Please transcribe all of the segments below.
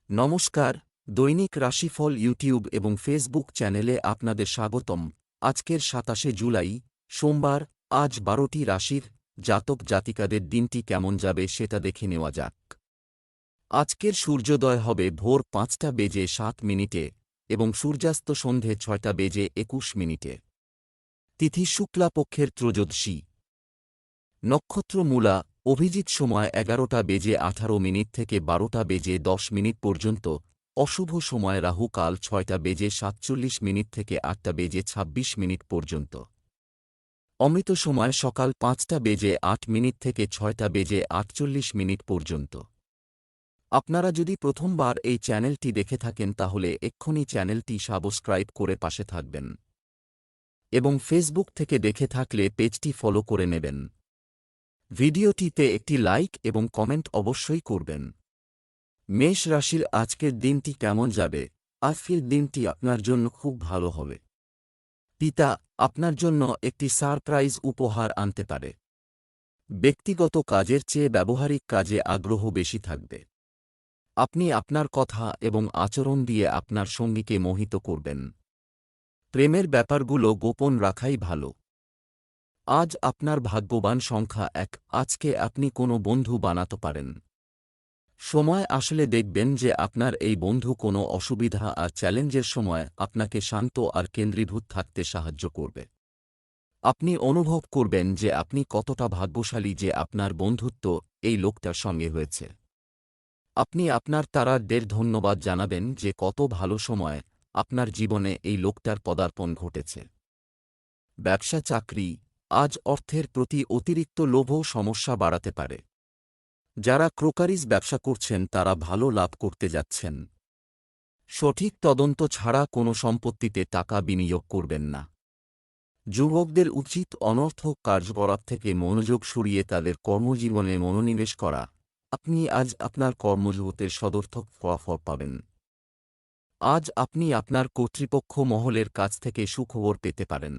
নমস্কার, দৈনিক রাশিফল ইউটিউব এবং ফেসবুক চ্যানেলে আপনাদের স্বাগতম। আজকের ২৭শে জুলাই, সোমবার। আজ ১২টি রাশির জাতক জাতিকাদের দিনটি কেমন যাবে সেটা দেখে নেওয়া যাক। আজকের সূর্যোদয় হবে ভোর ৫টা বেজে ৭ মিনিটে এবং সূর্যাস্ত সন্ধে ৬টা বেজে ২১ মিনিটে। তিথি শুক্লাপক্ষের ত্রয়োদশী। নক্ষত্র মূলা। অভিজিৎ সময় ১১টা বেজে ১৮ মিনিট থেকে ১২টা বেজে ১০ মিনিট পর্যন্ত। অশুভ সময় রাহু কাল ৬টা বেজে ৪৭ মিনিট থেকে ৮টা বেজে ২৬ মিনিট পর্যন্ত। অমৃত সময় সকাল ৫টা বেজে ৮ মিনিট থেকে ৬টা বেজে ৪৮ মিনিট পর্যন্ত। আপনারা যদি প্রথমবার এই চ্যানেলটি দেখে থাকেন তাহলে এক্ষুনি চ্যানেলটি সাবস্ক্রাইব করে পাশে থাকবেন এবং ফেসবুক থেকে দেখে থাকলে পেজটি ফলো করে নেবেন। ভিডিওটিতে একটি লাইক এবং কমেন্ট অবশ্যই করবেন। মেষ রাশির আজকের দিনটি কেমন যাবে? আজকের দিনটি আপনার জন্য খুব ভালো হবে। পিতা আপনার জন্য একটি সারপ্রাইজ উপহার আনতে পারে। ব্যক্তিগত কাজের চেয়ে ব্যবহারিক কাজে আগ্রহ বেশি থাকবে। আপনি আপনার কথা এবং আচরণ দিয়ে আপনার সঙ্গীকে মোহিত করবেন। প্রেমের ব্যাপারগুলো গোপন রাখাই ভালো। আজ আপনার ভাগ্যবান সংখ্যা ১। আজকে আপনি কোনো বন্ধু বানাতে পারেন। সময় আসলে দেখবেন যে আপনার এই বন্ধু কোনো অসুবিধা আর চ্যালেঞ্জের সময় আপনাকে শান্ত আর কেন্দ্রীভূত থাকতে সাহায্য করবে। আপনি অনুভব করবেন যে আপনি কতটা ভাগ্যশালী যে আপনার বন্ধুত্ব এই লোকটার সঙ্গে হয়েছে। আপনি আপনার তারাদের ধন্যবাদ জানাবেন যে কত ভালো সময় আপনার জীবনে এই লোকটার পদার্পণ ঘটেছে। ব্যবসা চাকরি। আজ অর্থের প্রতি অতিরিক্ত লোভও সমস্যা বাড়াতে পারে। যারা ক্রোকারিজ ব্যবসা করছেন তারা ভালো লাভ করতে যাচ্ছেন। সঠিক তদন্ত ছাড়া কোনো সম্পত্তিতে টাকা বিনিয়োগ করবেন না। যুবকদের উচিত অনর্থক কার্যকলাপ থেকে মনোযোগ সরিয়ে তাদের কর্মজীবনে মনোনিবেশ করা। আপনি আজ আপনার কর্মজগতের সদর্থক ফলাফল পাবেন। আজ আপনি আপনার কর্তৃপক্ষ মহলের কাছ থেকে সুখবর পেতে পারেন।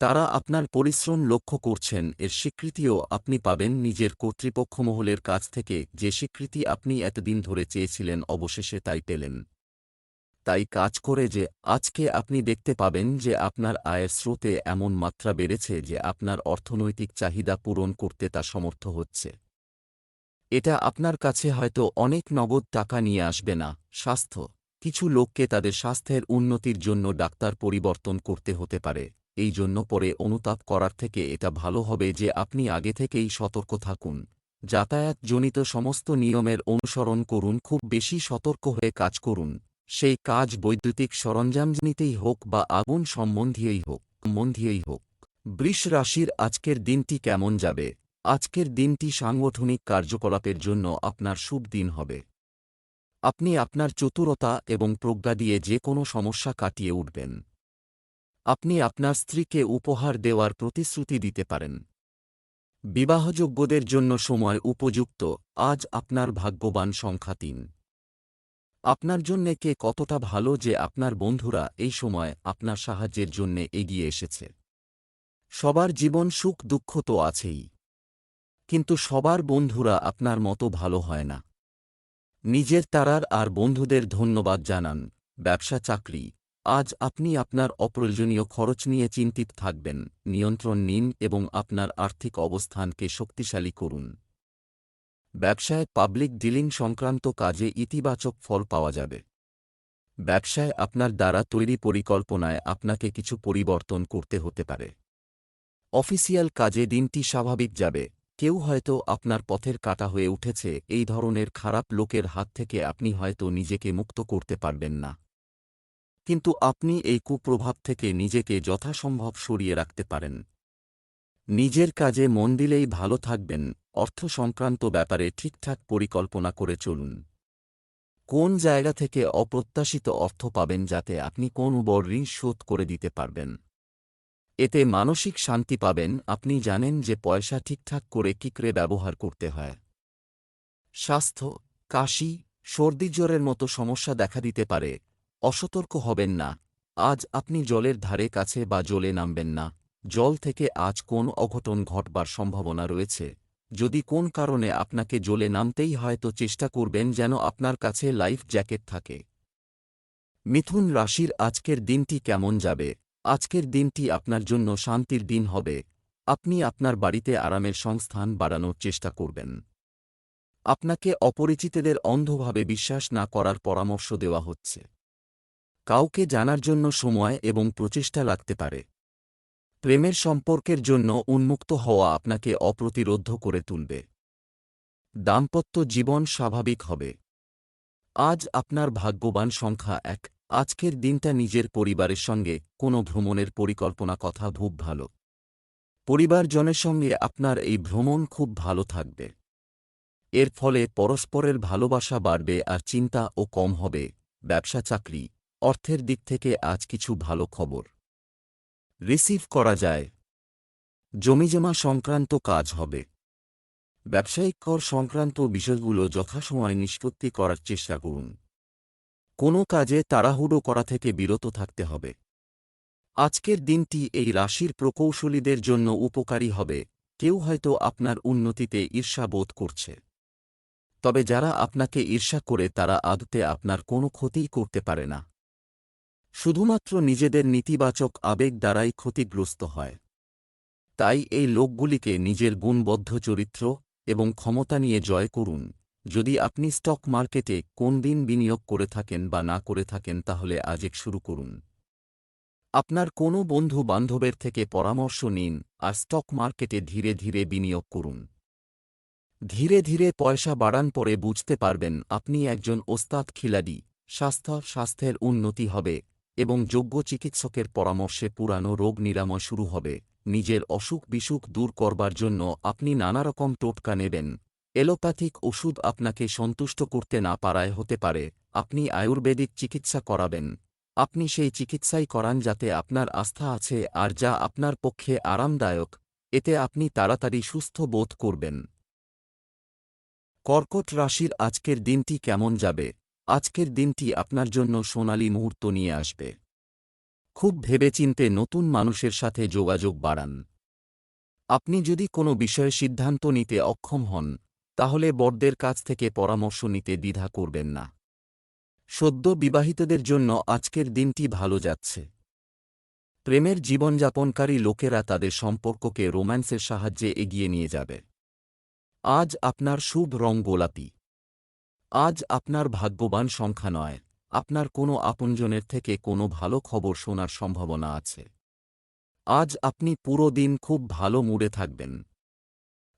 তারা আপনার পরিশ্রম লক্ষ্য করছেন, এর স্বীকৃতিও আপনি পাবেন নিজের কর্তৃপক্ষ মহলের কাছ থেকে। যে স্বীকৃতি আপনি এতদিন ধরে চেয়েছিলেন অবশেষে তাই পেলেন। তাই কাজ করে যে আজকে আপনি দেখতে পাবেন যে আপনার আয়ের স্রোতে এমন মাত্রা বেড়েছে যে আপনার অর্থনৈতিক চাহিদা পূরণ করতে তা সমর্থ হচ্ছে। এটা আপনার কাছে হয়তো অনেক নগদ টাকা নিয়ে আসবে না। স্বাস্থ্য। কিছু লোককে তাদের স্বাস্থ্যের উন্নতির জন্য ডাক্তার পরিবর্তন করতে হতে পারে। এই জন্য পরে অনুতাপ করার থেকে এটা ভালো হবে যে আপনি আগে থেকেই সতর্ক থাকুন। যাতায়াতজনিত সমস্ত নিয়মের অনুসরণ করুন, খুব বেশি সতর্ক হয়ে কাজ করুন। সেই কাজ বৈদ্যুতিক সরঞ্জামজনিতেই হোক বা আগুন সম্বন্ধীয়ই হোক। বৃষ রাশির আজকের দিনটি কেমন যাবে? আজকের দিনটি সাংগঠনিক কার্যকলাপের জন্য আপনার শুভ দিন হবে। আপনি আপনার চতুরতা এবং প্রজ্ঞা দিয়ে যে কোনো সমস্যা কাটিয়ে উঠবেন। আপনি আপনার স্ত্রীকে উপহার দেওয়ার প্রতিশ্রুতি দিতে পারেন। বিবাহযোগ্যদের জন্য সময় উপযুক্ত। আজ আপনার ভাগ্যবান সংখ্যা ৩। আপনার জন্যে কে কতটা ভালো যে আপনার বন্ধুরা এই সময় আপনার সাহায্যের জন্যে এগিয়ে এসেছে। সবার জীবন সুখ দুঃখ তো আছেই, কিন্তু সবার বন্ধুরা আপনার মতো ভালো হয় না। নিজের তারার আর বন্ধুদের ধন্যবাদ জানান। ব্যবসা চাকরি। আজ আপনি আপনার অপ্রয়োজনীয় খরচ নিয়ে চিন্তিত থাকবেন। নিয়ন্ত্রণ নিন এবং আপনার আর্থিক অবস্থানকে শক্তিশালী করুন। ব্যবসায় পাবলিক ডিলিং সংক্রান্ত কাজে ইতিবাচক ফল পাওয়া যাবে। ব্যবসায় আপনার দ্বারা তৈরি পরিকল্পনায় আপনাকে কিছু পরিবর্তন করতে হতে পারে। অফিসিয়াল কাজে দিনটি স্বাভাবিক যাবে। কেউ হয়তো আপনার পথের কাঁটা হয়ে উঠেছে। এই ধরনের খারাপ লোকের হাত থেকে আপনি হয়তো নিজেকে মুক্ত করতে পারবেন না, কিন্তু আপনি এই কুপ্রভাব থেকে নিজেকে যথাসম্ভব সরিয়ে রাখতে পারেন। নিজের কাজে মন দিলেই ভালো থাকবেন। অর্থ সংক্রান্ত ব্যাপারে ঠিকঠাক পরিকল্পনা করে চলুন। কোন জায়গা থেকে অপ্রত্যাশিত অর্থ পাবেন যাতে আপনি কোন বড় ঋণ শোধ করে দিতে পারবেন। এতে মানসিক শান্তি পাবেন। আপনি জানেন যে পয়সা ঠিকঠাক করে কী করে ব্যবহার করতে হয়। স্বাস্থ্য। কাশি, সর্দি জ্বরের মতো সমস্যা দেখা দিতে পারে। অসতর্ক হবেন না। আজ আপনি জলের ধারে কাছে বা জলে নামবেন না। জল থেকে আজ কোন অঘটন ঘটবার সম্ভাবনা রয়েছে, যদি কোন কারণে আপনাকে জলে নামতেই হয় তো চেষ্টা করবেন যেন আপনার কাছে লাইফ জ্যাকেট থাকে। মিথুন রাশির আজকের দিনটি কেমন যাবে? আজকের দিনটি আপনার জন্য শান্তির দিন হবে। আপনি আপনার বাড়িতে আরামের সংস্থান বাড়ানোর চেষ্টা করবেন। আপনাকে অপরিচিতদের অন্ধভাবে বিশ্বাস না করার পরামর্শ দেওয়া হচ্ছে। কাউকে জানার জন্য সময় এবং প্রচেষ্টা লাগতে পারে। প্রেমের সম্পর্কের জন্য উন্মুক্ত হওয়া আপনাকে অপ্রতিরোধ্য করে তুলবে। দাম্পত্য জীবন স্বাভাবিক হবে। আজ আপনার ভাগ্যবান সংখ্যা 1। আজকের দিনটা নিজের পরিবারের সঙ্গে কোনো ভ্রমণের পরিকল্পনা কথা খুব ভালো। পরিবারজনের সঙ্গে আপনার এই ভ্রমণ খুব ভালো থাকবে। এর ফলে পরস্পরের ভালোবাসা বাড়বে আর চিন্তাও কম হবে। ব্যবসা চাকরি, অর্থের দিক থেকে আজ কিছু ভালো খবর রিসিভ করা যায়। জমিজমা সংক্রান্ত কাজ হবে। ব্যবসায়িক কর সংক্রান্ত বিষয়গুলো যথাসময়ে নিষ্পত্তি করার চেষ্টা করুন। কোনো কাজে তাড়াহুড়ো করা থেকে বিরত থাকতে হবে। আজকের দিনটি এই রাশির প্রকৌশলীদের জন্য উপকারী হবে। কেউ হয়তো আপনার উন্নতিতে ঈর্ষা বোধ করছে। তবে যারা আপনাকে ঈর্ষা করে তারা আদতে আপনার কোনো ক্ষতিই করতে পারে না। শুধুমাত্র নিজেদের নেতিবাচক আবেগ দ্বারাই ক্ষতিগ্রস্ত হয়। তাই এই লোকগুলিকে নিজের গুণবদ্ধ চরিত্র এবং ক্ষমতা নিয়ে জয় করুন। যদি আপনি স্টক মার্কেটে কোন দিন বিনিয়োগ করে থাকেন বা না করে থাকেন তাহলে আজ শুরু করুন। আপনার কোনো বন্ধু বান্ধবের থেকে পরামর্শ নিন আর স্টক মার্কেটে ধীরে ধীরে বিনিয়োগ করুন। ধীরে ধীরে পয়সা বাড়ান, পরে বুঝতে পারবেন আপনি একজন ওস্তাদ খিলাড়ি। স্বাস্থ্যের উন্নতি হবে এবং যোগ্য চিকিৎসকের পরামর্শে পুরানো রোগ নিরাময় শুরু হবে। নিজের অসুখ বিসুখ দূর করবার জন্য আপনি নানারকম টোটকা নেবেন। এলোপ্যাথিক ওষুধ আপনাকে সন্তুষ্ট করতে না পারায় হতে পারে আপনি আয়ুর্বেদিক চিকিৎসা করাবেন। আপনি সেই চিকিৎসাই করান যাতে আপনার আস্থা আছে আর যা আপনার পক্ষে আরামদায়ক। এতে আপনি তাড়াতাড়ি সুস্থ বোধ করবেন। কর্কট রাশির আজকের দিনটি কেমন যাবে? আজকের দিনটি আপনার জন্য সোনালী মুহূর্ত নিয়ে আসবে। খুব ভেবেচিন্তে নতুন মানুষের সাথে যোগাযোগ বাড়ান। আপনি যদি কোনো বিষয়ে সিদ্ধান্ত নিতে অক্ষম হন তাহলে বড়দের কাছ থেকে পরামর্শ নিতে দ্বিধা করবেন না। সদ্য বিবাহিতদের জন্য আজকের দিনটি ভালো যাচ্ছে। প্রেমের জীবনযাপনকারী লোকেরা তাদের সম্পর্ককে রোম্যান্সের সাহায্যে এগিয়ে নিয়ে যাবে। আজ আপনার শুভ রং গোলাপি। আজ আপনার ভাগ্যবান সংখ্যা 9। আপনার কোনো আপনজনের থেকে কোনো ভালো খবর শোনার সম্ভাবনা আছে। আজ আপনি পুরো দিন খুব ভালো মুডে থাকবেন।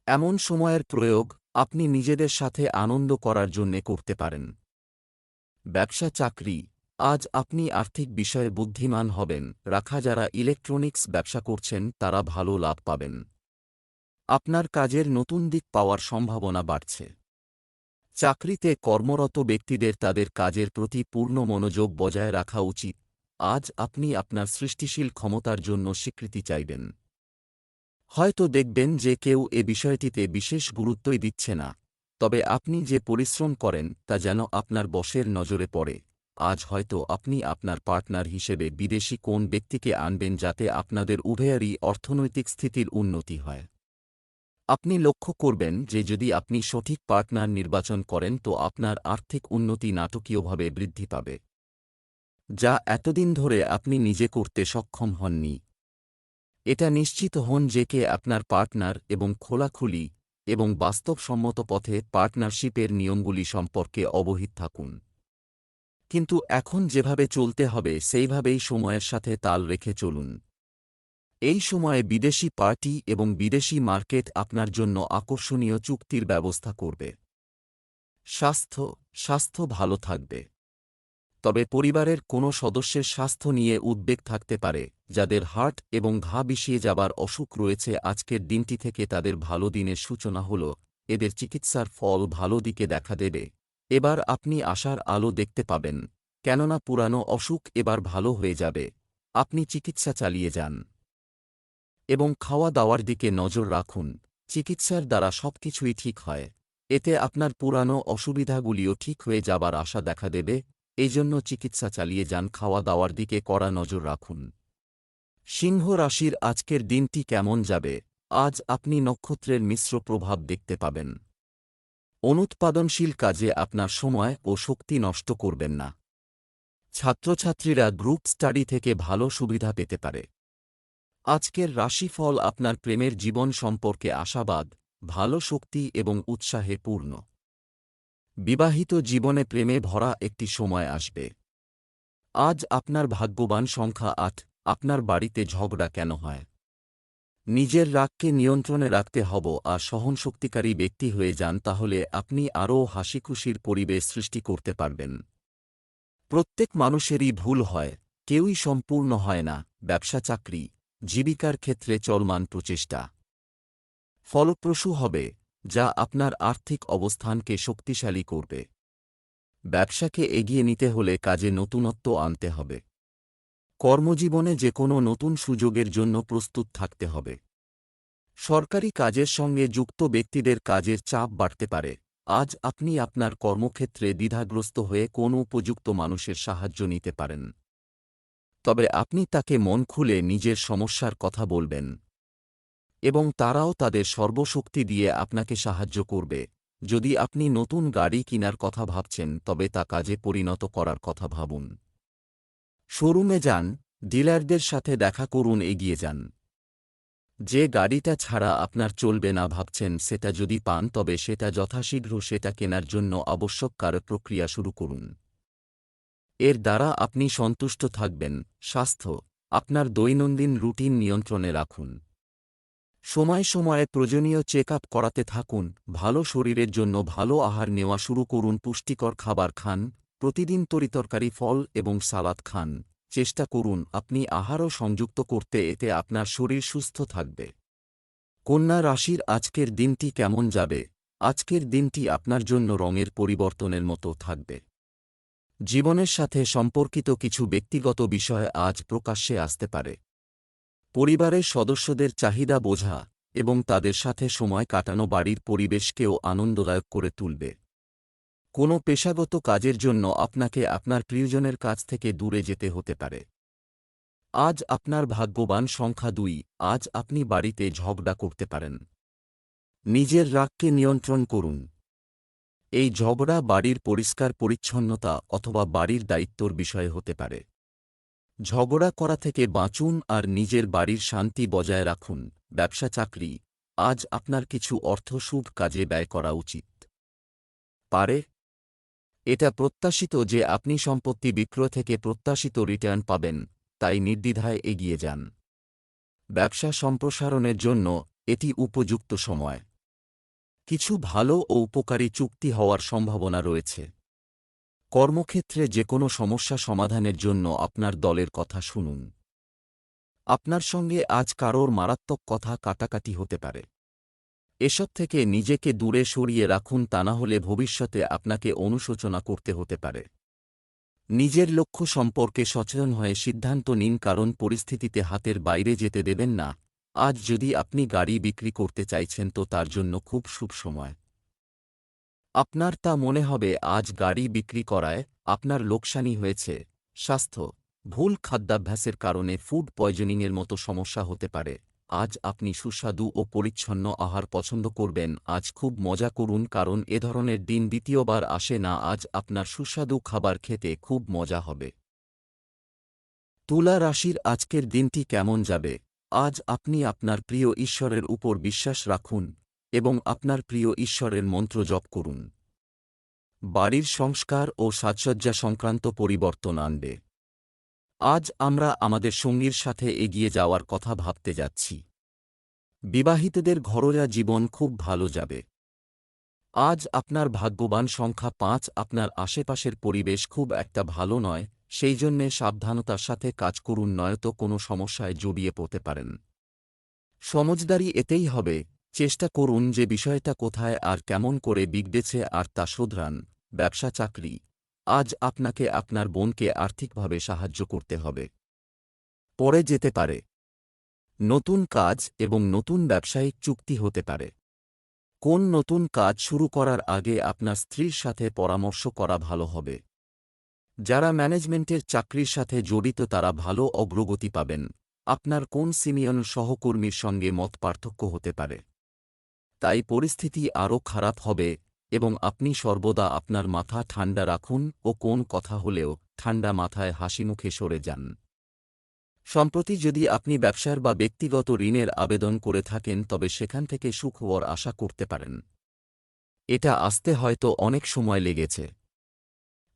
এমন সময়ের প্রয়োগ আপনি নিজেদের সাথে আনন্দ করার জন্যে করতে পারেন। ব্যবসা চাকরি, আজ আপনি আর্থিক বিষয়ে বুদ্ধিমান হবেন। যারা ইলেকট্রনিক্স ব্যবসা করছেন তারা ভালো লাভ পাবেন। আপনার কাজের নতুন দিক পাওয়ার সম্ভাবনা বাড়ছে। চাকরিতে কর্মরত ব্যক্তিদের তাদের কাজের প্রতি পূর্ণ মনোযোগ বজায় রাখা উচিত। আজ আপনি আপনার সৃষ্টিশীল ক্ষমতার জন্য স্বীকৃতি চাইবেন। হয়তো দেখবেন যে কেউ এ বিষয়টিতে বিশেষ গুরুত্বই দিচ্ছে না, তবে আপনি যে পরিশ্রম করেন তা যেন আপনার বসের নজরে পড়ে। আজ হয়তো আপনি আপনার পার্টনার হিসেবে বিদেশি কোন ব্যক্তিকে আনবেন যাতে আপনাদের উভয়েরই অর্থনৈতিক স্থিতির উন্নতি হয়। আপনি লক্ষ্য করবেন যে যদি আপনি সঠিক পার্টনার নির্বাচন করেন তো আপনার আর্থিক উন্নতি নাটকীয়ভাবে বৃদ্ধি পাবে, যা এতদিন ধরে আপনি নিজে করতে সক্ষম হননি। এটা নিশ্চিত হন যে কে আপনার পার্টনার এবং খোলাখুলি এবং বাস্তবসম্মত পথে পার্টনারশিপের নিয়মগুলি সম্পর্কে অবহিত থাকুন। কিন্তু এখন যেভাবে চলতে হবে সেইভাবেই সময়ের সাথে তাল রেখে চলুন। এই সময়ে বিদেশি পার্টি এবং বিদেশি মার্কেট আপনার জন্য আকর্ষণীয় চুক্তির ব্যবস্থা করবে। স্বাস্থ্য ভালো থাকবে, তবে পরিবারের কোনো সদস্যের স্বাস্থ্য নিয়ে উদ্বেগ থাকতে পারে। যাদের হার্ট এবং ঘা বিষিয়ে যাবার অসুখ রয়েছে আজকের দিনটি থেকে তাদের ভালো দিনের সূচনা হল। এদের চিকিৎসার ফল ভালো দিকে দেখা দেবে। এবার আপনি আশার আলো দেখতে পাবেন, কেননা পুরানো অসুখ এবার ভালো হয়ে যাবে। আপনি চিকিৎসা চালিয়ে যান এবং খাওয়া দাওয়ার দিকে নজর রাখুন। চিকিৎসার দ্বারা সবকিছুই ঠিক হয়। এতে আপনার পুরানো অসুবিধাগুলিও ঠিক হয়ে যাবার আশা দেখা দেবে। এই জন্য চিকিৎসা চালিয়ে যান, খাওয়া দাওয়ার দিকে কড়া নজর রাখুন। সিংহ রাশির আজকের দিনটি কেমন যাবে? আজ আপনি নক্ষত্রের মিশ্র প্রভাব দেখতে পাবেন। অনুৎপাদনশীল কাজে আপনার সময় ও শক্তি নষ্ট করবেন না। ছাত্রছাত্রীরা গ্রুপ স্টাডি থেকে ভালো সুবিধা পেতে পারে। আজকের রাশিফল আপনার প্রেমের জীবন সম্পর্কে আশাবাদ, ভালো শক্তি এবং উৎসাহে পূর্ণ। বিবাহিত জীবনে প্রেমে ভরা একটি সময় আসবে। আজ আপনার ভাগ্যবান সংখ্যা ৮। আপনার বাড়িতে ঝগড়া কেন হয়? নিজের রাগকে নিয়ন্ত্রণে রাখতে হব আর সহনশক্তিকারী ব্যক্তি হয়ে যান, তাহলে আপনি আরও হাসিখুশির পরিবেশ সৃষ্টি করতে পারবেন। প্রত্যেক মানুষেরই ভুল হয়, কেউই সম্পূর্ণ হয় না। ব্যবসা চাকরি, জীবিকার ক্ষেত্রে চলমান প্রচেষ্টা ফলপ্রসূ হবে, যা আপনার আর্থিক অবস্থানকে শক্তিশালী করবে। ব্যবসাকে এগিয়ে নিতে হলে কাজে নতুনত্ব আনতে হবে। কর্মজীবনে যে কোনো নতুন সুযোগের জন্য প্রস্তুত থাকতে হবে। সরকারি কাজের সঙ্গে যুক্ত ব্যক্তিদের কাজের চাপ বাড়তে পারে। আজ আপনি আপনার কর্মক্ষেত্রে দ্বিধাগ্রস্ত হয়ে কোনো উপযুক্ত মানুষের সাহায্য নিতে পারেন। তবে আপনি তাকে মন খুলে নিজের সমস্যার কথা বলবেন এবং তারাও তাদের সর্বশক্তি দিয়ে আপনাকে সাহায্য করবে। যদি আপনি নতুন গাড়ি কেনার কথা ভাবছেন, তবে তা কাজে পরিণত করার কথা ভাবুন। শোরুমে যান, ডিলারদের সাথে দেখা করুন, এগিয়ে যান। যে গাড়িটা ছাড়া আপনার চলবে না ভাবছেন, সেটা যদি পান তবে সেটা যথাশীঘ্র সেটা কেনার জন্য আবশ্যক প্রক্রিয়া শুরু করুন। এর দ্বারা আপনি সন্তুষ্ট থাকবেন। স্বাস্থ্য, আপনার দৈনন্দিন রুটিন নিয়ন্ত্রণে রাখুন। সময় সময়ে প্রয়োজনীয় চেক আপ করাতে থাকুন। ভালো শরীরের জন্য ভালো আহার নেওয়া শুরু করুন। পুষ্টিকর খাবার খান, প্রতিদিন তরিতরকারি, ফল এবং সালাদ খান। চেষ্টা করুন আপনি আহারও সংযুক্ত করতে, এতে আপনার শরীর সুস্থ থাকবে। কন্যা রাশির আজকের দিনটি কেমন যাবে? আজকের দিনটি আপনার জন্য রঙের পরিবর্তনের মতো থাকবে। জীবনের সাথে সম্পর্কিত কিছু ব্যক্তিগত বিষয় আজ প্রকাশ্যে আসতে পারে। পরিবারের সদস্যদের চাহিদা বোঝা এবং তাদের সাথে সময় কাটানো বাড়ির পরিবেশকেও আনন্দদায়ক করে তুলবে। কোনো পেশাগত কাজের জন্য আপনাকে আপনার প্রিয়জনের কাছ থেকে দূরে যেতে হতে পারে। আজ আপনার ভাগ্যবান সংখ্যা ২। আজ আপনি বাড়িতে ঝগড়া করতে পারেন। নিজের রাগকে নিয়ন্ত্রণ করুন। এই ঝগড়া বাড়ির পরিষ্কার পরিচ্ছন্নতা অথবা বাড়ির দায়িত্বর বিষয়ে হতে পারে। ঝগড়া করা থেকে বাঁচুন আর নিজের বাড়ির শান্তি বজায় রাখুন। ব্যবসা চাকরি, আজ আপনার কিছু অর্থ শুভ কাজে ব্যয় করা উচিত পারে। এটা প্রত্যাশিত যে আপনি সম্পত্তি বিক্রয় থেকে প্রত্যাশিত রিটার্ন পাবেন, তাই নির্দ্বিধায় এগিয়ে যান। ব্যবসা সম্প্রসারণের জন্য এটি উপযুক্ত সময়। কিছু ভালো ও উপকারী চুক্তি হওয়ার সম্ভাবনা রয়েছে। কর্মক্ষেত্রে যে কোনো সমস্যা সমাধানের জন্য আপনার দলের কথা শুনুন। আপনার সঙ্গে আজ কারোর মারাত্মক কথা কাটাকাটি হতে পারে। এসব থেকে নিজেকে দূরে সরিয়ে রাখুন, তা না হলে ভবিষ্যতে আপনাকে অনুশোচনা করতে হতে পারে। নিজের লক্ষ্য সম্পর্কে সচেতন হয়ে সিদ্ধান্ত নিন, কারণ পরিস্থিতিতে হাতের বাইরে যেতে দেবেন না। আজ যদি আপনি গাড়ি বিক্রি করতে চাইছেন, তো তার জন্য খুব শুভ সময়। আপনার তা মনে হবে আজ গাড়ি বিক্রি করায় আপনার লোকসানি হয়েছে। স্বাস্থ্য, ভুল খাদ্যাভ্যাসের কারণে ফুড পয়জনিংয়ের মতো সমস্যা হতে পারে। আজ আপনি সুস্বাদু ও পরিচ্ছন্ন আহার পছন্দ করবেন। আজ খুব মজা করুন, কারণ এ ধরনের দিন দ্বিতীয়বার আসে না। আজ আপনার সুস্বাদু খাবার খেতে খুব মজা হবে। তুলা রাশির আজকের দিনটি কেমন যাবে? আজ আপনি আপনার প্রিয় ঈশ্বরের উপর বিশ্বাস রাখুন এবং আপনার প্রিয় ঈশ্বরের মন্ত্র জপ করুন। বাড়ির সংস্কার ও সাজসজ্জা সংক্রান্ত পরিবর্তন আনবে। আজ আমরা আমাদের সঙ্গীর সাথে এগিয়ে যাওয়ার কথা ভাবতে যাচ্ছি। বিবাহিতদের ঘরোয়া জীবন খুব ভালো যাবে। আজ আপনার ভাগ্যবান সংখ্যা ৫। আপনার আশেপাশের পরিবেশ খুব একটা ভালো নয়, সেই জন্যে সাবধানতার সাথে কাজ করুন, নয়তো কোনো সমস্যায় জড়িয়ে পড়তে পারেন। সমজদারি এতেই হবে। চেষ্টা করুন যে বিষয়টা কোথায় আর কেমন করে বিগড়েছে আর তা শোধরান। ব্যবসা চাকরি, আজ আপনাকে আপনার বোনকে আর্থিকভাবে সাহায্য করতে হবে। পরে যেতে পারে। নতুন কাজ এবং নতুন ব্যবসায়িক চুক্তি হতে পারে। কোন নতুন কাজ শুরু করার আগে আপনার স্ত্রীর সাথে পরামর্শ করা ভালো হবে। যারা ম্যানেজমেন্টের চাকরির সাথে জড়িত তারা ভালো অগ্রগতি পাবেন। আপনার কোন সিনিয়র সহকর্মীর সঙ্গে মতপার্থক্য হতে পারে। তাই পরিস্থিতি আরও খারাপ হবে এবং আপনি সর্বদা আপনার মাথা ঠান্ডা রাখুন ও কোন কথা হলেও ঠান্ডা মাথায় হাসিমুখে সরে যান। সম্প্রতি যদি আপনি ব্যবসার বা ব্যক্তিগত ঋণের আবেদন করে থাকেন তবে সেখান থেকে সুখবর আশা করতে পারেন। এটা আসতে হয়তো অনেক সময় লেগেছে,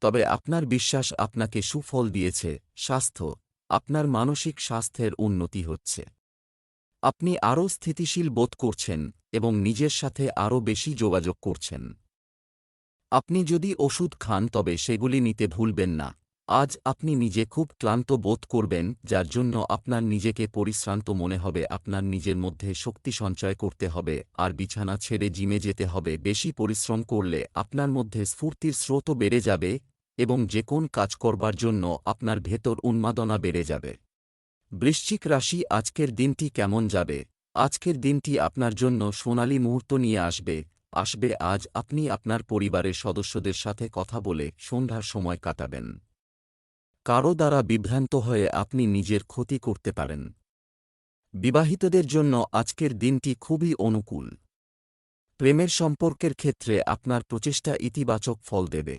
তবে আপনার বিশ্বাস আপনাকে সুফল দিয়েছে। স্বাস্থ্য, আপনার মানসিক স্বাস্থ্যের উন্নতি হচ্ছে। আপনি আরও স্থিতিশীল বোধ করছেন এবং নিজের সাথে আরও বেশি যোগাযোগ করছেন। আপনি যদি ওষুধ খান তবে সেগুলি নিতে ভুলবেন না। আজ আপনি নিজে খুব ক্লান্ত বোধ করবেন, যার জন্য আপনার নিজেকে পরিশ্রান্ত মনে হবে। আপনার নিজের মধ্যে শক্তি সঞ্চয় করতে হবে আর বিছানা ছেড়ে জিমে যেতে হবে। বেশি পরিশ্রম করলে আপনার মধ্যে স্ফূর্তির স্রোতও বেড়ে যাবে এবং যে কোন কাজ করবার জন্য আপনার ভেতর উন্মাদনা বেড়ে যাবে। বৃশ্চিক রাশি, আজকের দিনটি কেমন যাবে? আজকের দিনটি আপনার জন্য সোনালী মুহূর্ত নিয়ে আসবে। আজ আপনি আপনার পরিবারের সদস্যদের সাথে কথা বলে সন্ধ্যার সময় কাটাবেন। কারো দ্বারা বিভ্রান্ত হয়ে আপনি নিজের ক্ষতি করতে পারেন। বিবাহিতদের জন্য আজকের দিনটি খুবই অনুকূল। প্রেমের সম্পর্কের ক্ষেত্রে আপনার প্রচেষ্টা ইতিবাচক ফল দেবে।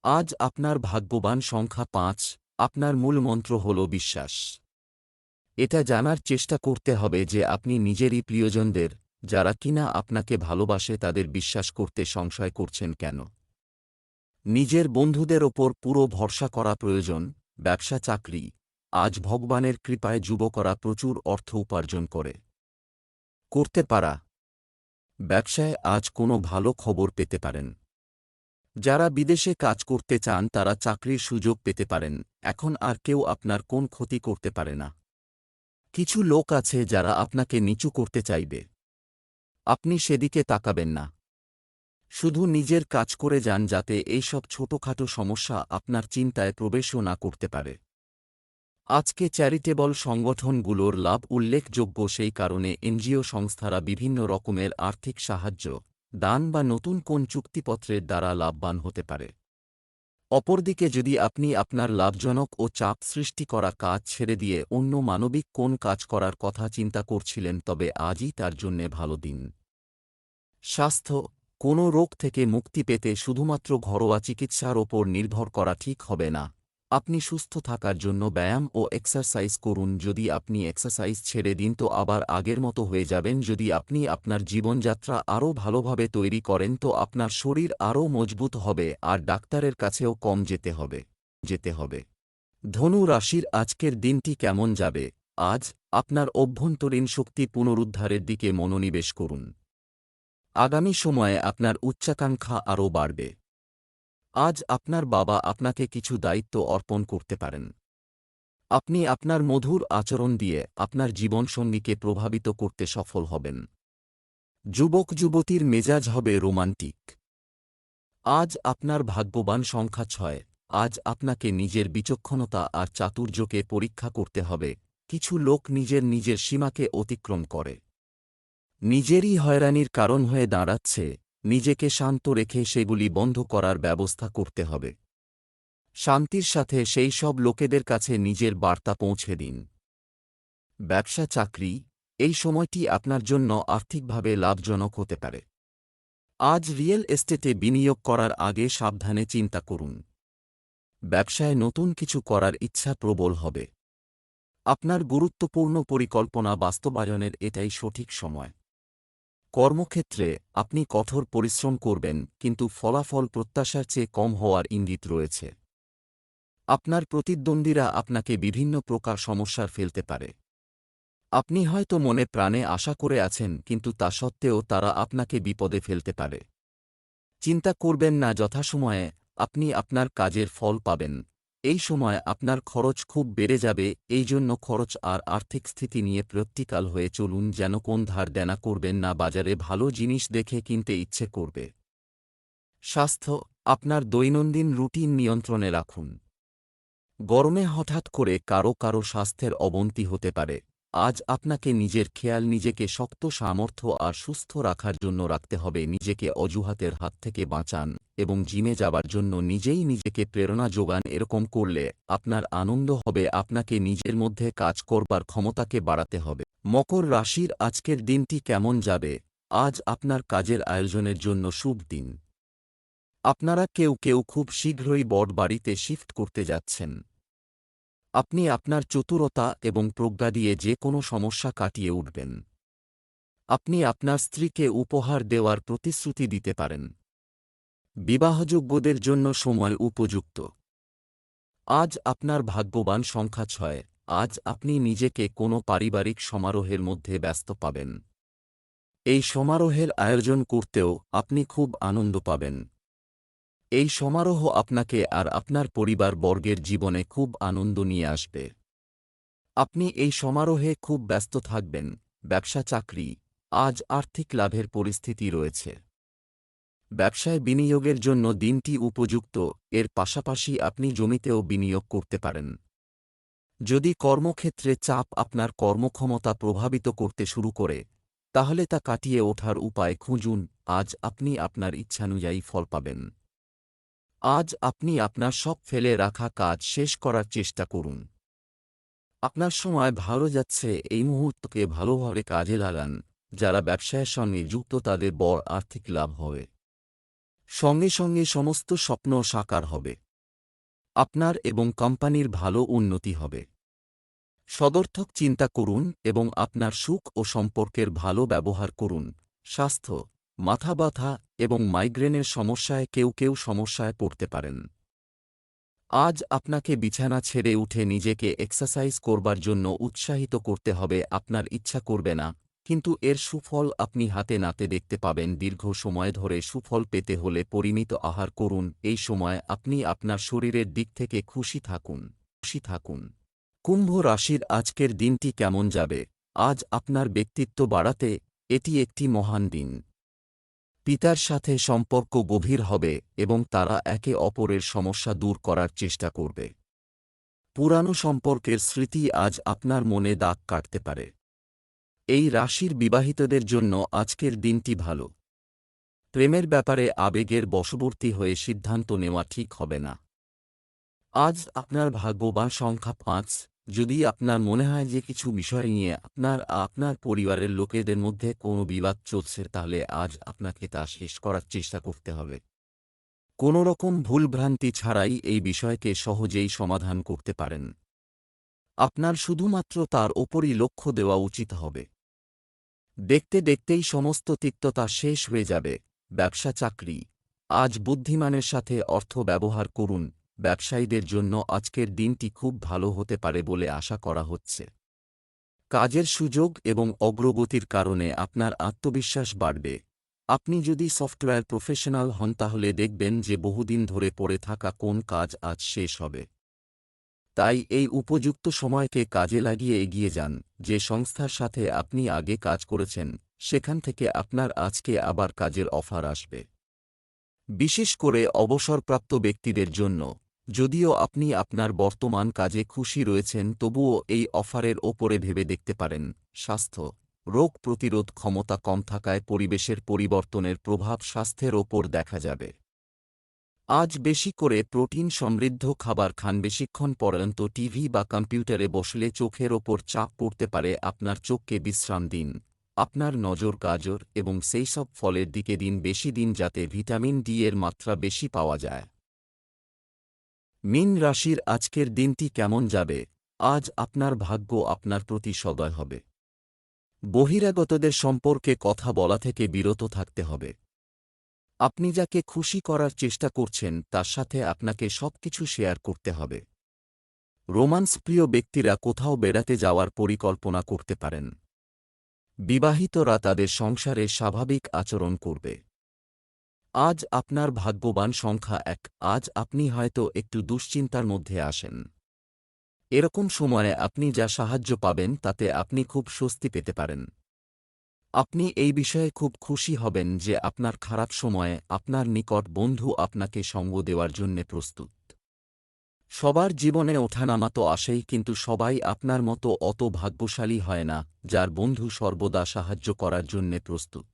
আজ আপনার ভাগ্যবান সংখ্যা 5। আপনার মূল মন্ত্র হল বিশ্বাস। এটা জানার চেষ্টা করতে হবে যে আপনি নিজেরই প্রিয়জনদের, যারা কিনা আপনাকে ভালোবাসে, তাদের বিশ্বাস করতে সংশয় করছেন কেন। নিজের বন্ধুদের ওপর পুরো ভরসা করা প্রয়োজন। ব্যবসা চাকরি, আজ ভগবানের কৃপায় যুবকরা প্রচুর অর্থ উপার্জন করতে পারা। ব্যবসায় আজ কোনো ভালো খবর পেতে পারেন। যারা বিদেশে কাজ করতে চান তারা চাকরির সুযোগ পেতে পারেন। এখন আর কেউ আপনার কোন ক্ষতি করতে পারে না। কিছু লোক আছে যারা আপনাকে নিচু করতে চাইবে। আপনি সেদিকে তাকাবেন না। শুধু নিজের কাজ করে যান যাতে এইসব ছোটখাটো সমস্যা আপনার চিন্তায় প্রবেশও না করতে পারে। আজকে চ্যারিটেবল সংগঠনগুলোর লাভ উল্লেখযোগ্য, সেই কারণে এনজিও সংস্থারা বিভিন্ন রকমের আর্থিক সাহায্য, দান বা নতুন কোন চুক্তিপত্রের দ্বারা লাভবান হতে পারে। অপরদিকে যদি আপনি আপনার লাভজনক ও চাপ সৃষ্টি করা কাজ ছেড়ে দিয়ে অন্য মানবিক কোন কাজ করার কথা চিন্তা করছিলেন তবে আজই তার জন্যে ভালো দিন। স্বাস্থ্য, কোনো রোগ থেকে মুক্তি পেতে শুধুমাত্র ঘরোয়া চিকিৎসার ওপর নির্ভর করা ঠিক হবে না। আপনি সুস্থ থাকার জন্য ব্যায়াম ও এক্সারসাইজ করুন। যদি আপনি এক্সারসাইজ ছেড়ে দিন তো আবার আগের মতো হয়ে যাবেন। যদি আপনি আপনার জীবনযাত্রা আরও ভালোভাবে তৈরি করেন তো আপনার শরীর আরও মজবুত হবে আর ডাক্তারের কাছেও কম যেতে হবে। ধনু রাশির আজকের দিনটি কেমন যাবে? আজ আপনার অভ্যন্তরীণ শক্তি পুনরুদ্ধারের দিকে মনোনিবেশ করুন। আগামী সময়ে আপনার উচ্চাকাঙ্ক্ষা আরও বাড়বে। আজ আপনার বাবা আপনাকে কিছু দায়িত্ব অর্পণ করতে পারেন। আপনি আপনার মধুর আচরণ দিয়ে আপনার জীবনসঙ্গীকে প্রভাবিত করতে সফল হবেন। যুবক যুবতীর মেজাজ হবে রোমান্টিক। আজ আপনার ভাগ্যবান সংখ্যা 6। আজ আপনাকে নিজের বিচক্ষণতা আর চাতুর্যকে পরীক্ষা করতে হবে। কিছু লোক নিজের সীমাকে অতিক্রম করে নিজেরই হয়রানির কারণ হয়ে দাঁড়াচ্ছে। নিজেকে শান্ত রেখে সেগুলি বন্ধ করার ব্যবস্থা করতে হবে। শান্তির সাথে সেই সব লোকেদের কাছে নিজের বার্তা পৌঁছে দিন। ব্যবসা চাকরি, এই সময়টি আপনার জন্য আর্থিকভাবে লাভজনক হতে পারে। আজ রিয়েল এস্টেটে বিনিয়োগ করার আগে সাবধানে চিন্তা করুন। ব্যবসায় নতুন কিছু করার ইচ্ছা প্রবল হবে। আপনার গুরুত্বপূর্ণ পরিকল্পনা বাস্তবায়নের এটাই সঠিক সময়। কর্মক্ষেত্রে আপনি কঠোর পরিশ্রম করবেন, কিন্তু ফলাফল প্রত্যাশার চেয়ে কম হওয়ার ইঙ্গিত রয়েছে। আপনার প্রতিদ্বন্দ্বীরা আপনাকে বিভিন্ন প্রকার সমস্যার ফেলতে পারে। আপনি হয়তো মনে প্রাণে আশা করে আছেন, কিন্তু তা সত্ত্বেও তারা আপনাকে বিপদে ফেলতে পারে। চিন্তা করবেন না, যথাসময়ে আপনি আপনার কাজের ফল পাবেন। এই সময় আপনার খরচ খুব বেড়ে যাবে, এই জন্য খরচ আর আর্থিক স্থিতি নিয়ে প্র্যাকটিক্যাল হয়ে চলুন, যেন কোন ধার দেনা করবেন না। বাজারে ভালো জিনিস দেখে কিনতে ইচ্ছে করবে। স্বাস্থ্য, আপনার দৈনন্দিন রুটিন নিয়ন্ত্রণে রাখুন। গরমে হঠাৎ করে কারো স্বাস্থ্যের অবনতি হতে পারে। আজ আপনাকে নিজের খেয়াল নিজেকে শক্ত সামর্থ্য আর সুস্থ রাখার জন্য রাখতে হবে। নিজেকে অজুহাতের হাত থেকে বাঁচান এবং জিমে যাবার জন্য নিজেই নিজেকে প্রেরণা যোগান। এরকম করলে আপনার আনন্দ হবে। আপনাকে নিজের মধ্যে কাজ করবার ক্ষমতাকে বাড়াতে হবে। মকর রাশির আজকের দিনটি কেমন যাবে? আজ আপনার কাজের আয়োজনের জন্য শুভ দিন। আপনারা কেউ কেউ খুব শীঘ্রই বড় বাড়িতে শিফট করতে যাচ্ছেন। আপনি আপনার চতুরতা এবং প্রজ্ঞা দিয়ে যে কোনো সমস্যা কাটিয়ে উঠবেন। আপনি আপনার স্ত্রীকে উপহার দেওয়ার প্রতিশ্রুতি দিতে পারেন। বিবাহযোগ্যদের জন্য সময় উপযুক্ত। আজ আপনার ভাগ্যবান সংখ্যা 6। আজ আপনি নিজেকে কোনো পারিবারিক সমারোহের মধ্যে ব্যস্ত পাবেন। এই সমারোহের আয়োজন করতেও আপনি খুব আনন্দ পাবেন। এই সমারোহ আপনাকে আর আপনার পরিবারবর্গের জীবনে খুব আনন্দ নিয়ে আসবে। আপনি এই সমারোহে খুব ব্যস্ত থাকবেন। ব্যবসা চাকরি, আজ আর্থিক লাভের পরিস্থিতি রয়েছে। ব্যবসায় বিনিয়োগের জন্য দিনটি উপযুক্ত। এর পাশাপাশি আপনি জমিতেও বিনিয়োগ করতে পারেন। যদি কর্মক্ষেত্রে চাপ আপনার কর্মক্ষমতা প্রভাবিত করতে শুরু করে, তাহলে তা কাটিয়ে ওঠার উপায় খুঁজুন। আজ আপনি আপনার ইচ্ছানুযায়ী ফল পাবেন। আজ আপনি আপনার সব ফেলে রাখা কাজ শেষ করার চেষ্টা করুন। আপনার সময় ভালো যাচ্ছে। এই মুহূর্তকে ভালোভাবে কাজে লাগান। যারা ব্যবসায়ের সঙ্গে যুক্ত তাদের বড় আর্থিক লাভ হবে। সঙ্গে সঙ্গে সমস্ত স্বপ্ন সাকার হবে। আপনার এবং কোম্পানির ভালো উন্নতি হবে। সদর্থক চিন্তা করুন এবং আপনার সুখ ও সম্পর্কের ভালো ব্যবহার করুন। স্বাস্থ্য, মাথা ব্যথা এবং মাইগ্রেনের সমস্যায় কেউ কেউ সমস্যায় পড়তে পারেন। আজ আপনাকে বিছানা ছেড়ে উঠে নিজেকে এক্সারসাইজ করবার জন্য উৎসাহিত করতে হবে। আপনার ইচ্ছা করবে না, কিন্তু এর সুফল আপনি হাতে নাতে দেখতে পাবেন। দীর্ঘ সময় ধরে সুফল পেতে হলে পরিমিত আহার করুন। এই সময় আপনি আপনার শরীরের দিক থেকে খুশি থাকুন। কুম্ভ রাশির আজকের দিনটি কেমন যাবে? আজ আপনার ব্যক্তিত্ব বাড়াতে এটি একটি মহান দিন। পিতার সাথে সম্পর্ক গভীর হবে এবং তারা একে অপরের সমস্যা দূর করার চেষ্টা করবে। পুরানো সম্পর্কের স্মৃতি আজ আপনার মনে দাগ কাটতে পারে। এই রাশির বিবাহিতদের জন্য আজকের দিনটি ভালো। প্রেমের ব্যাপারে আবেগের বশবর্তী হয়ে সিদ্ধান্ত নেওয়া ঠিক হবে না। আজ আপনার ভাগ্যবান সংখ্যা 5। যদি আপনার মনে হয় যে কিছু বিষয় নিয়ে আপনার পরিবারের লোকেদের মধ্যে কোনো বিবাদ চলছে, তাহলে আজ আপনাকে তা শেষ করার চেষ্টা করতে হবে। কোনো রকম ভুলভ্রান্তি ছাড়াই এই বিষয়কে সহজেই সমাধান করতে পারেন। আপনার শুধুমাত্র তার ওপরই লক্ষ্য দেওয়া উচিত হবে। দেখতে দেখতেই সমস্ত তিক্ততা শেষ হয়ে যাবে। ব্যবসা চাকরি, আজ বুদ্ধিমানের সাথে অর্থ ব্যবহার করুন। ব্যবসায়ীদের জন্য আজকের দিনটি খুব ভালো হতে পারে বলে আশা করা হচ্ছে। কাজের সুযোগ এবং অগ্রগতির কারণে আপনার আত্মবিশ্বাস বাড়বে। আপনি যদি সফটওয়্যার প্রফেশনাল হন তাহলে দেখবেন যে বহুদিন ধরে পড়ে থাকা কোন কাজ আজ শেষ হবে। তাই এই উপযুক্ত সময়কে কাজে লাগিয়ে এগিয়ে যান। যে সংস্থার সাথে আপনি আগে কাজ করেছেন, সেখান থেকে আপনার আজকে আবার কাজের অফার আসবে। বিশেষ করে অবসরপ্রাপ্ত ব্যক্তিদের জন্য। যদিও আপনি আপনার বর্তমান কাজে খুশি রয়েছেন, তবুও এই অফারের ওপরে ভেবে দেখতে পারেন। স্বাস্থ্য, রোগ প্রতিরোধ ক্ষমতা কম থাকায় পরিবেশের পরিবর্তনের প্রভাব স্বাস্থ্যের ওপর দেখা যাবে। আজ বেশি করে প্রোটিন সমৃদ্ধ খাবার খান। বেশিক্ষণ পর্যন্ত টিভি বা কম্পিউটারে বসলে চোখের ওপর চাপ পড়তে পারে। আপনার চোখকে বিশ্রাম দিন। আপনার নজর গাজর এবং সেই সব ফলের দিকে দিন বেশি দিন, যাতে ভিটামিন ডি এর মাত্রা বেশি পাওয়া যায়। মীন রাশির আজকের দিনটি কেমন যাবে? আজ আপনার ভাগ্য আপনার প্রতি সদয় হবে। বহিরাগতদের সম্পর্কে কথা বলা থেকে বিরত থাকতে হবে। আপনি যাকে খুশি করার চেষ্টা করছেন তার সাথে আপনাকে সবকিছু শেয়ার করতে হবে। রোমান্স প্রিয় ব্যক্তিরা কোথাও বেড়াতে যাওয়ার পরিকল্পনা করতে পারেন। বিবাহিতরা তাদের সংসারে স্বাভাবিক আচরণ করবে। আজ আপনার ভাগ্যবান সংখ্যা 1। আজ আপনি হয়তো একটু দুশ্চিন্তার মধ্যে আসেন। এরকম সময়ে আপনি যা সাহায্য পাবেন তাতে আপনি খুব স্বস্তি পেতে পারেন। আপনি এই বিষয়ে খুব খুশি হবেন যে আপনার খারাপ সময়ে আপনার নিকট বন্ধু আপনাকে সঙ্গ দেওয়ার জন্যে প্রস্তুত। সবার জীবনে ওঠানামা তো আসেই, কিন্তু সবাই আপনার মতো অত ভাগ্যশালী হয় না যার বন্ধু সর্বদা সাহায্য করার জন্যে প্রস্তুত।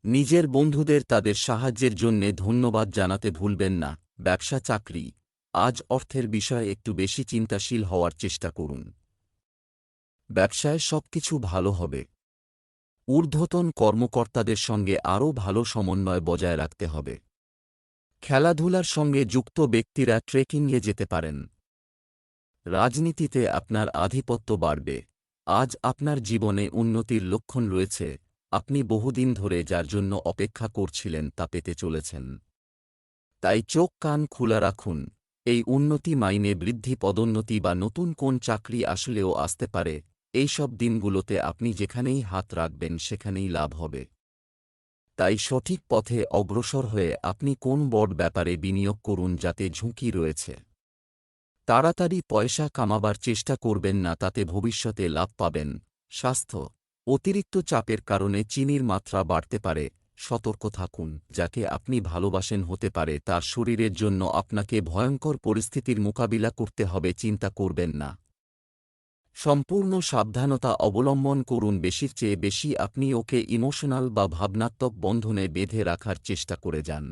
নিজের বন্ধুদের তাদের সাহায্যের জন্যে ধন্যবাদ জানাতে ভুলবেন না। ব্যবসা চাকরি, আজ অর্থের বিষয়ে একটু বেশি চিন্তাশীল হওয়ার চেষ্টা করুন। ব্যবসায় সবকিছু ভালো হবে। ঊর্ধ্বতন কর্মকর্তাদের সঙ্গে আরও ভালো সমন্বয় বজায় রাখতে হবে। খেলাধুলার সঙ্গে যুক্ত ব্যক্তিরা ট্রেকিংয়ে যেতে পারেন। রাজনীতিতে আপনার আধিপত্য বাড়বে। আজ আপনার জীবনে উন্নতির লক্ষণ রয়েছে। আপনি বহুদিন ধরে যার জন্য অপেক্ষা করছিলেন তা পেতে চলেছেন। তাই চোখ কান খোলা রাখুন। এই উন্নতি মাইনে বৃদ্ধি, পদোন্নতি বা নতুন কোন চাকরি আসলেও আসতে পারে। এইসব দিনগুলোতে আপনি যেখানেই হাত রাখবেন সেখানেই লাভ হবে। তাই সঠিক পথে অগ্রসর হয়ে আপনি কোন বড় ব্যাপারে বিনিয়োগ করুন যাতে ঝুঁকি রয়েছে। তাড়াতাড়ি পয়সা কামাবার চেষ্টা করবেন না, তাতে ভবিষ্যতে লাভ পাবেন। স্বাস্থ্য, অতিরিক্ত চাপের কারণে চিনির মাত্রা বাড়তে পারে। সতর্ক থাকুন। যাকে আপনি ভালোবাসেন হতে পারে তার শরীরের জন্য আপনাকে ভয়ঙ্কর পরিস্থিতির মোকাবিলা করতে হবে, চিন্তা করবেন না। সম্পূর্ণ সাবধানতা অবলম্বন করুন। বেশির চেয়ে বেশি আপনি ওকে ইমোশনাল বা ভাবনাত্মক বন্ধনে বেঁধে রাখার চেষ্টা করে যান।